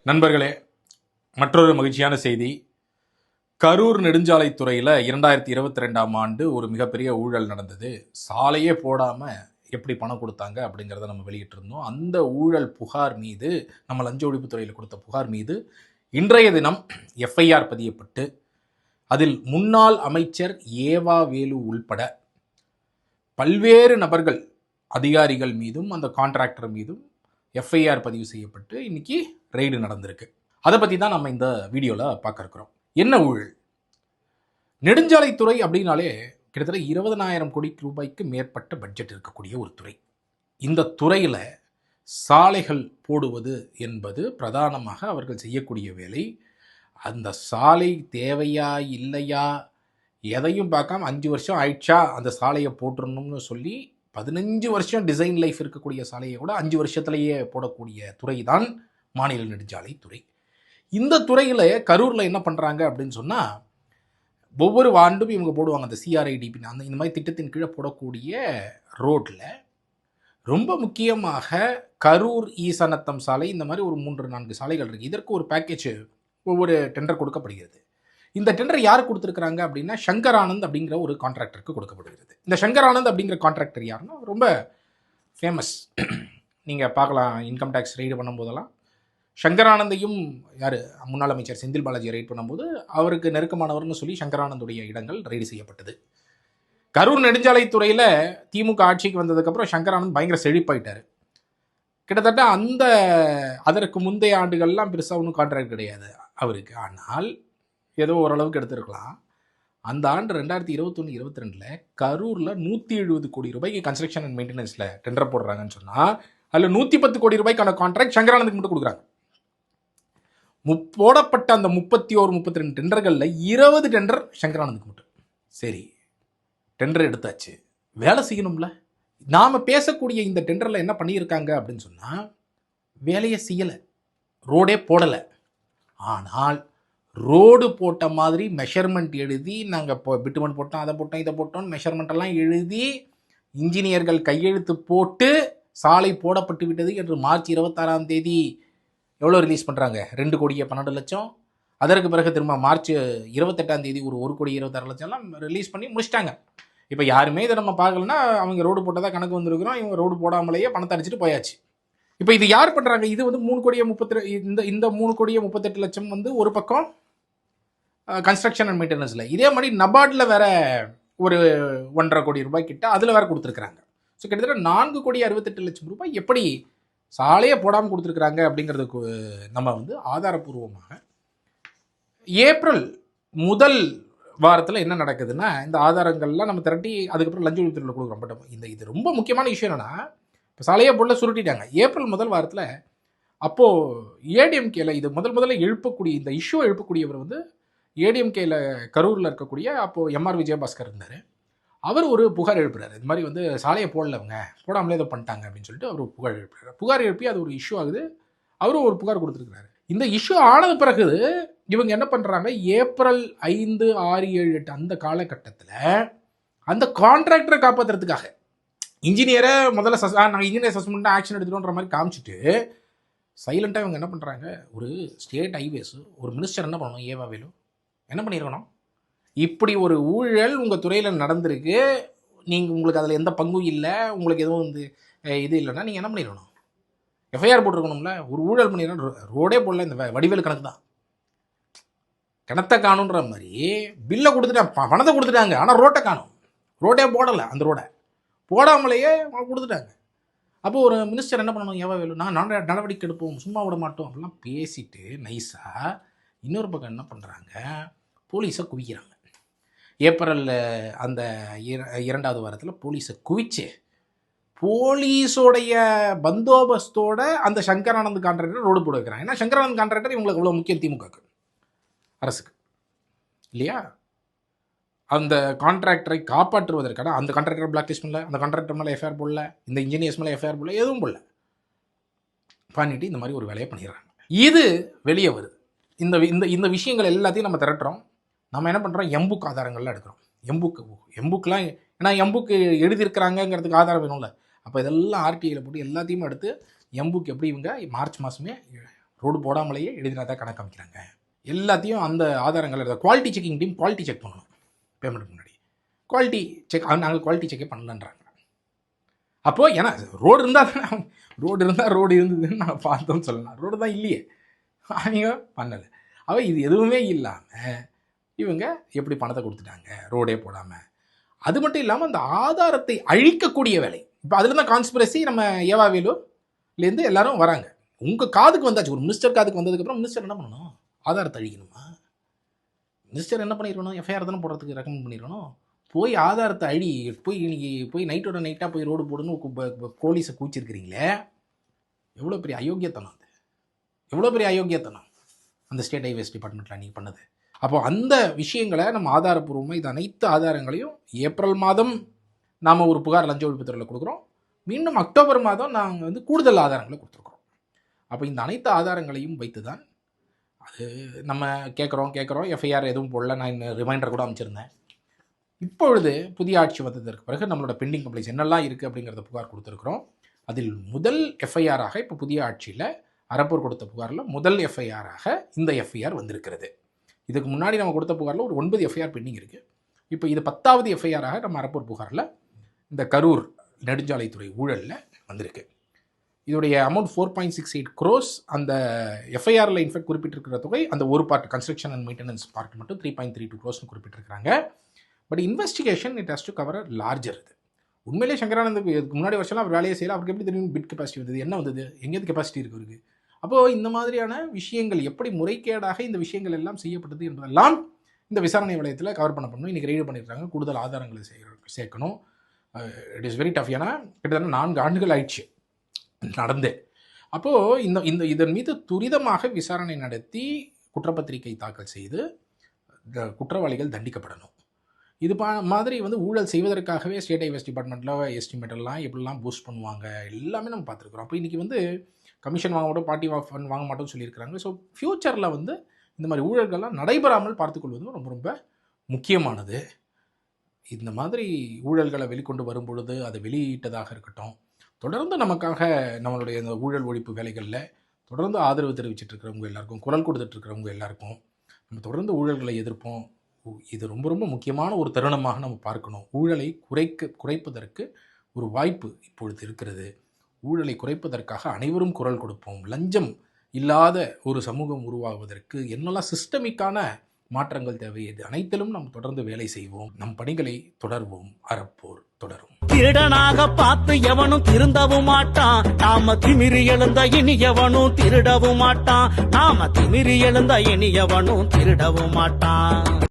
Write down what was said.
நண்பர்களே, மற்றொரு மகிழ்ச்சியான செய்தி. கரூர் நெடுஞ்சாலைத்துறையில் 2022ஆம் ஆண்டு ஒரு மிகப்பெரிய ஊழல் நடந்தது. சாலையே போடாமல் எப்படி பணம் கொடுத்தாங்க அப்படிங்கிறத நம்ம வெளியிட்டிருந்தோம். அந்த ஊழல் புகார் மீது, நம்ம லஞ்ச ஒழிப்புத்துறையில் கொடுத்த புகார் மீது இன்றைய தினம் எஃப்ஐஆர் பதியப்பட்டு, அதில் முன்னாள் அமைச்சர் ஏவா வேலு உள்பட பல்வேறு நபர்கள், அதிகாரிகள் மீதும் அந்த கான்ட்ராக்டர் மீதும் எஃப்ஐஆர் பதிவு செய்யப்பட்டு இன்னைக்கு ரெய்டு நடந்திருக்கு. அதை பற்றி தான் நம்ம இந்த வீடியோவில் பார்க்க இருக்கிறோம். என்ன ஊழல்? நெடுஞ்சாலைத்துறை அப்படின்னாலே கிட்டத்தட்ட 20,000 கோடி ரூபாய்க்கு மேற்பட்ட பட்ஜெட் இருக்கக்கூடிய ஒரு துறை. இந்த துறையில் சாலைகள் போடுவது என்பது பிரதானமாக அவர்கள் செய்யக்கூடிய வேலை. அந்த சாலை தேவையா இல்லையா எதையும் பார்க்காம 5 வருஷம் ஆயிடுச்சா அந்த சாலையை போட்டுடணும்னு சொல்லி 15 வருஷம் டிசைன் லைஃப் இருக்கக்கூடிய சாலையை கூட 5 வருஷத்துலேயே போடக்கூடிய துறை தான் மாநில நெடுஞ்சாலைத்துறை. இந்த துறையில் கரூரில் என்ன பண்ணுறாங்க அப்படின்னு சொன்னால், ஒவ்வொரு ஆண்டும் இவங்க போடுவாங்க அந்த சிஆர்ஐடிபி, அந்த இந்த மாதிரி திட்டத்தின் கீழே போடக்கூடிய ரோட்டில் ரொம்ப முக்கியமாக கரூர் ஈசனத்தம் சாலை, இந்த மாதிரி ஒரு 3-4 சாலைகள் இருக்குது. இதற்கு ஒரு பேக்கேஜ், ஒவ்வொரு டெண்டர் கொடுக்கப்படுகிறது. இந்த டெண்டர் யார் கொடுத்துருக்குறாங்க அப்படின்னா, சங்கரானந்த் அப்படிங்கிற ஒரு கான்ட்ராக்டருக்கு கொடுக்கப்படுகிறது. இந்த சங்கரானந்த் அப்படிங்கிற கான்ட்ராக்டர் யாருன்னா ரொம்ப ஃபேமஸ். நீங்கள் பார்க்கலாம், இன்கம் டேக்ஸ் ரெய்டு பண்ணும்போதெல்லாம் சங்கரானந்தையும் யார், முன்னாள் அமைச்சர் செந்தில் பாலாஜி ரெய்ட் பண்ணும்போது அவருக்கு நெருக்கமானவர்னு சொல்லி சங்கரானந்துடைய இடங்கள் ரெய்டு செய்யப்பட்டது. கரூர் நெடுஞ்சாலைத்துறையில் திமுக ஆட்சிக்கு வந்ததுக்கப்புறம் சங்கரானந்த் பயங்கர செழிப்பாயிட்டார். கிட்டத்தட்ட அதற்கு முந்தைய ஆண்டுகள்லாம் பெருசாக ஒன்றும் கான்ட்ராக்ட் கிடையாது அவருக்கு. ஆனால் ஏதோ ஓரளவுக்கு எடுத்துருக்கலாம். அந்த ஆண்டு 2021-22 கரூரில் 170 கோடி ரூபாய்க்கு கன்ஸ்ட்ரக்ஷன் அண்ட் மெயின்டெனன்ஸில் டெண்டர் போடுறாங்கன்னு சொன்னால், அதில் 110 கோடி ரூபாய்க்கான கான்ட்ராக்ட் சங்கரானந்துக்கு மட்டும் கொடுக்குறாங்க. போடப்பட்ட அந்த 31-32 டெண்டர்களில் 20 டெண்டர் சங்கரானந்துக்கு மட்டும். சரி, டெண்டர் எடுத்தாச்சு, வேலை செய்யணும்ல. நாம் பேசக்கூடிய இந்த டெண்டரில் என்ன பண்ணியிருக்காங்க அப்படின்னு சொன்னால், வேலையை செய்யலை, ரோடே போடலை. ஆனால் ரோடு போட்ட மாதிரி மெஷர்மெண்ட் எழுதி, நாங்கள் இப்போ பிட்டுமன் போட்டோம், அதை போட்டோம், இதை போட்டோம், மெஷர்மெண்ட்டெல்லாம் எழுதி இன்ஜினியர்கள் கையெழுத்து போட்டு சாலை போடப்பட்டு விட்டது என்று மார்ச் 26ஆம் தேதி எவ்வளோ ரிலீஸ் பண்ணுறாங்க? 2,12,00,000. அதற்கு பிறகு திரும்ப மார்ச் 28ஆம் தேதி ஒரு 1,26,00,000 ரிலீஸ் பண்ணி முடிச்சிட்டாங்க. இப்போ யாருமே இதை நம்ம பார்க்கலன்னா, அவங்க ரோடு போட்டதாக கணக்கு வந்திருக்கிறோம், இவங்க ரோடு போடாமலேயே பணத்தை அடிச்சுட்டு போயாச்சு. இப்போ இது யார் பண்ணுறாங்க? இது வந்து 3,38,00,000 வந்து ஒரு பக்கம் கன்ஸ்ட்ரக்ஷன் அண்ட் மெயின்டெனன்ஸில். இதே மாதிரி நபார்டில் வேற ஒரு 1.5 கோடி ரூபாய் கிட்ட அதில் வேறு கொடுத்துருக்குறாங்க. ஸோ கிட்டத்தட்ட 4,68,00,000 ரூபாய் எப்படி சாலையை போடாமல் கொடுத்துருக்குறாங்க அப்படிங்கிறதுக்கு நம்ம வந்து ஆதாரபூர்வமாக ஏப்ரல் முதல் வாரத்தில் என்ன நடக்குதுன்னா, இந்த ஆதாரங்கள்லாம் நம்ம திரட்டி அதுக்கப்புறம் லஞ்ச ஒழிப்புத்துறையில் கொடுக்குறோம். பட் இது ரொம்ப முக்கியமான விஷயம் என்னென்னா, இப்போ சாலையை போடல, சுருட்டிட்டாங்க. ஏப்ரல் முதல் வாரத்தில் அப்போது ஏடிஎம்கேல இது முதல்ல எழுப்பக்கூடிய, இந்த இஷ்யூவை எழுப்பக்கூடியவர் வந்து ஏடிஎம்கேல கரூரில் இருக்கக்கூடிய அப்போது எம்ஆர் விஜயபாஸ்கர் இருந்தார். அவர் ஒரு புகார் எழுப்புறாரு. இது மாதிரி வந்து சாலையை போடலவங்க, போடாமலே இதை பண்ணிட்டாங்க அப்படின்னு சொல்லிட்டு அவர் புகார் எழுப்புறாரு. புகார் எழுப்பி அது ஒரு இஷ்யூ ஆகுது. அவரும் ஒரு புகார் கொடுத்துருக்குறாரு. இந்த இஷ்யூ ஆனது பிறகு இவங்க என்ன பண்ணுறாங்க, ஏப்ரல் 5, 6, 7, 8 அந்த காலகட்டத்தில் அந்த கான்ட்ராக்டரை காப்பாற்றுறதுக்காக இன்ஜினியரை முதல்ல நாங்கள் இன்ஜினியர் சஸ்பெண்ட் ஆக்ஷன் எடுத்துகிட்டோன்ற மாதிரி காமிச்சிட்டு சைலண்ட்டாக இவங்க என்ன பண்ணுறாங்க, ஒரு ஸ்டேட் ஹைவேஸ் ஒரு மினிஸ்டர் என்ன பண்ணணும், ஏவா வேலு என்ன பண்ணியிருக்கணும், இப்படி ஒரு ஊழல் உங்கள் துறையில் நடந்திருக்கு, நீங்கள் உங்களுக்கு அதில் எந்த பங்கும் இல்லை, உங்களுக்கு எதுவும் வந்து இது இல்லைன்னா நீங்கள் என்ன பண்ணிடணும், எஃப்ஐஆர் போட்டிருக்கணும்ல. ஒரு ஊழல் பண்ணிடணும், ரோடே போடல, இந்த வடிவேல் கணக்கு தான், கிணத்தை காணுன்ற மாதிரி பில்லை கொடுத்துட்டாங்க, பணத்தை கொடுத்துட்டாங்க, ஆனால் ரோட்டை காணும், ரோடே போடலை, அந்த ரோடை போடாமலேயே கொடுத்துட்டாங்க. அப்போது ஒரு மினிஸ்டர் என்ன பண்ணணும், ஏவா வேலு நான் நடவடிக்கை எடுப்போம், சும்மா விட மாட்டோம் அப்படிலாம் பேசிட்டு நைஸாக இன்னொரு பக்கம் என்ன பண்ணுறாங்க, போலீஸை குவிக்கிறாங்க. ஏப்ரலில் அந்த 2வது வாரத்தில் போலீஸை குவிச்சு, போலீஸோடைய பந்தோபஸ்தோட அந்த சங்கரானந்த் கான்ட்ராக்டர் ரோடு போட வைக்கிறாங்க. ஏன்னா சங்கரானந்த் கான்ட்ராக்டர் இவங்களுக்கு இவ்வளோ முக்கியம் திமுகக்கு, அரசுக்கு இல்லையா? அந்த கான்ட்ராக்டரை காப்பாற்றுவதற்கான அந்த கான்ட்ராக்டர் பிளாக் லிஸ்ட் பண்ணல, அந்த கான்ட்ராக்டர் மேலே எஃப்ஐஆர் போடல, இந்த இன்ஜினியர்ஸ் மேலே எஃப்ஐஆர் போடல, எதுவும் போடல, பண்ணிட்டு இந்த மாதிரி ஒரு வேலையை பண்ணிடுறாங்க. இது வெளியே வருது. இந்த விஷயங்கள் எல்லாத்தையும் நம்ம திரட்டுறோம். நம்ம என்ன பண்ணுறோம், எம்புக் ஆதாரங்கள்லாம் எடுக்கிறோம். எம்புக்கெலாம், ஏன்னா எம்புக்கு எழுதியிருக்கிறாங்கங்கிறதுக்கு ஆதாரம் வேணும்ல. அப்போ இதெல்லாம் ஆர்டிஐயில் போட்டு எல்லாத்தையுமே எடுத்து எம்புக்கு எப்படி இவங்க மார்ச் மாதமே ரோடு போடாமலேயே எழுதினதான் கணக்கு அமைக்கிறாங்க. எல்லாத்தையும் அந்த ஆதாரங்கள் quality checking team quality check பண்ணணும். பேமெண்ட்டுக்கு முன்னாடி குவாலிட்டி செக், நாங்கள் குவாலிட்டி செக்கே பண்ணலன்றாங்க. அப்போது ஏன்னா ரோடு இருந்தால் தானே, ரோடு இருந்ததுன்னு நாங்கள் பார்த்தோம்னு சொல்லலாம். ரோடு தான் இல்லையே, அவங்க பண்ணலை. அவள் இது எதுவுமே இல்லாமல் இவங்க எப்படி பணத்தை கொடுத்துட்டாங்க ரோடே போடாமல். அது மட்டும் இல்லாமல் அந்த ஆதாரத்தை அழிக்கக்கூடிய வேலை. இப்போ அதில் தான் கான்ஸ்பிரசி நம்ம ஏவாவேலுலேருந்து எல்லாரும் வராங்க. உங்கள் காதுக்கு வந்தாச்சு, ஒரு மினிஸ்டர் காதுக்கு வந்ததுக்கப்புறம் மினிஸ்டர் என்ன பண்ணணும்? ஆதாரத்தை அழிக்கணுமா? மினிஸ்டர் என்ன பண்ணிடணும்? எஃப்ஐஆர் தானே போடுறதுக்கு ரெக்கமெண்ட் பண்ணிடணும். போய் ஆதாரத்தை அழி, போய் நைட்டோட நைட்டாக போய் ரோடு போடணும் போலீஸை கூச்சிருக்கிறீங்களே, எவ்வளோ பெரிய அயோக்கியத்தனம் அது, எவ்வளோ பெரிய அயோக்கியத்தனம் அந்த ஸ்டேட் ஹைவேஸ் டிபார்ட்மெண்ட்டில் நீங்கள் பண்ணது. அப்போ அந்த விஷயங்களை நம்ம ஆதாரப்பூர்வமாக, இது அனைத்து ஆதாரங்களையும் ஏப்ரல் மாதம் நாம் ஒரு புகார் லஞ்ச ஒழிப்புத்துறையில் கொடுக்குறோம். மீண்டும் அக்டோபர் மாதம் நாங்கள் கூடுதல் ஆதாரங்களை கொடுத்துருக்குறோம். அப்போ இந்த அனைத்து ஆதாரங்களையும் வைத்து தான் அது நம்ம கேட்குறோம். எஃப்ஐஆர் எதுவும் போடல, நான் இன்னும் ரிமைண்டர் கூட அமைச்சிருந்தேன். இப்பொழுது புதிய ஆட்சி வந்ததற்கு பிறகு நம்மளோட பெண்டிங் கம்ப்ளைண்ட்ஸ் என்னெல்லாம் இருக்குது அப்படிங்கிறத புகார் கொடுத்துருக்குறோம். அதில் முதல் எஃப்ஐஆராக இப்போ புதிய ஆட்சியில் அரப்பூர் கொடுத்த புகாரில் முதல் எஃப்ஐஆராக இந்த எஃப்ஐஆர் வந்திருக்கிறது. இதுக்கு முன்னாடி நம்ம கொடுத்த புகாரில் ஒரு 9 எஃப்ஐஆர் பெண்டிங் இருக்குது. இப்போ இது 10வது எஃப்ஐஆராக நம்ம அரப்பூர் புகாரில் இந்த கரூர் நெடுஞ்சாலைத்துறை ஊழலில் வந்திருக்கு. இதோடைய அமௌண்ட் 4.68 crores. அந்த எஃப்ஐஆரில் இன்ஃபேக்ட் குறிப்பிட்டிருக்கிற தொகை அந்த ஒரு part construction and maintenance part மட்டும் 3.32 crores குறிப்பிட்டிருக்கிறாங்க. But investigation it has to cover larger. இது உண்மையிலே சங்கரானந்துக்கு இதுக்கு முன்னாடி வருஷம்லாம் அவர் வேலையை செய்யலாம். அவருக்கு எப்படி தெரியும் பிட் கெப்பாசிட்டி வந்தது, என்ன வந்தது, எங்கேயாவது கெப்பாசிட்டி இருக்கு? அப்போது இந்த மாதிரியான விஷயங்கள் எப்படி முறைகேடாக இந்த விஷயங்கள் எல்லாம் செய்யப்பட்டது என்பதெல்லாம் இந்த விசாரணை வளையத்தில் கவர் பண்ணணும். இன்றைக்கி ரெய்டு பண்ணியிருக்காங்க, கூடுதல் ஆதாரங்களை சேர்க்கணும். It is very tough. ஏன்னா கிட்டத்தட்ட 4 ஆண்டுகள் ஆயிடுச்சு நடந்து. அப்போது இதன் மீது துரிதமாக விசாரணை நடத்தி குற்றப்பத்திரிகை தாக்கல் செய்து குற்றவாளிகள் தண்டிக்கப்படணும். இது மாதிரி ஊழல் செய்வதற்காகவே ஸ்டேட் ஹைவேஸ் டிபார்ட்மெண்ட்டில் எஸ்டிமேட்டெல்லாம் எப்படிலாம் பூஸ்ட் பண்ணுவாங்க எல்லாமே நம்ம பார்த்துருக்குறோம். அப்போ இன்றைக்கி கமிஷன் வாங்க மாட்டோம், பார்ட்டி ஃபண்ட் வாங்க மாட்டோம்னு சொல்லியிருக்கிறாங்க. ஸோ ஃப்யூச்சரில் இந்த மாதிரி ஊழல்கள்லாம் நடைபெறாமல் பார்த்துக்கொள்வது ரொம்ப ரொம்ப முக்கியமானது. இந்த மாதிரி ஊழல்களை வெளிக்கொண்டு வரும் பொழுது அதை வெளியிட்டதாக இருக்கட்டும், தொடர்ந்து நமக்காக நம்மளுடைய இந்த ஊழல் ஒழிப்பு வேலைகளில் தொடர்ந்து ஆதரவு தெரிவிச்சிட்டு இருக்கிறவங்க எல்லாருக்கும், குரல் கொடுத்துட்ருக்கிறவங்க எல்லாருக்கும் நம்ம தொடர்ந்து ஊழல்களை எதிர்ப்போம். இது ரொம்ப ரொம்ப முக்கியமான ஒரு தருணமாக நம்ம பார்க்கணும். ஊழலை குறைப்பதற்கு ஒரு வாய்ப்பு இப்பொழுது இருக்கிறது. ஊழலை குறைப்பதற்காக அனைவரும் குரல் கொடுப்போம். லஞ்சம் இல்லாத ஒரு சமூகம் உருவாகுவதற்கு என்னெல்லாம் சிஸ்டமிக்கான மாற்றங்கள் தேவை, இது அனைத்திலும் நாம் தொடர்ந்து வேலை செய்வோம். நம் பணிகளை தொடர்வோம். அறப்போர் தொடரும். திருடனாக பார்த்து எவனும் திருந்தவும் மாட்டான். நாம திமிரி எழுந்த இனி எவனும் திருடவும் மாட்டான். நாம திமிரி எழுந்த இனி எவனும் திருடவும் மாட்டான்.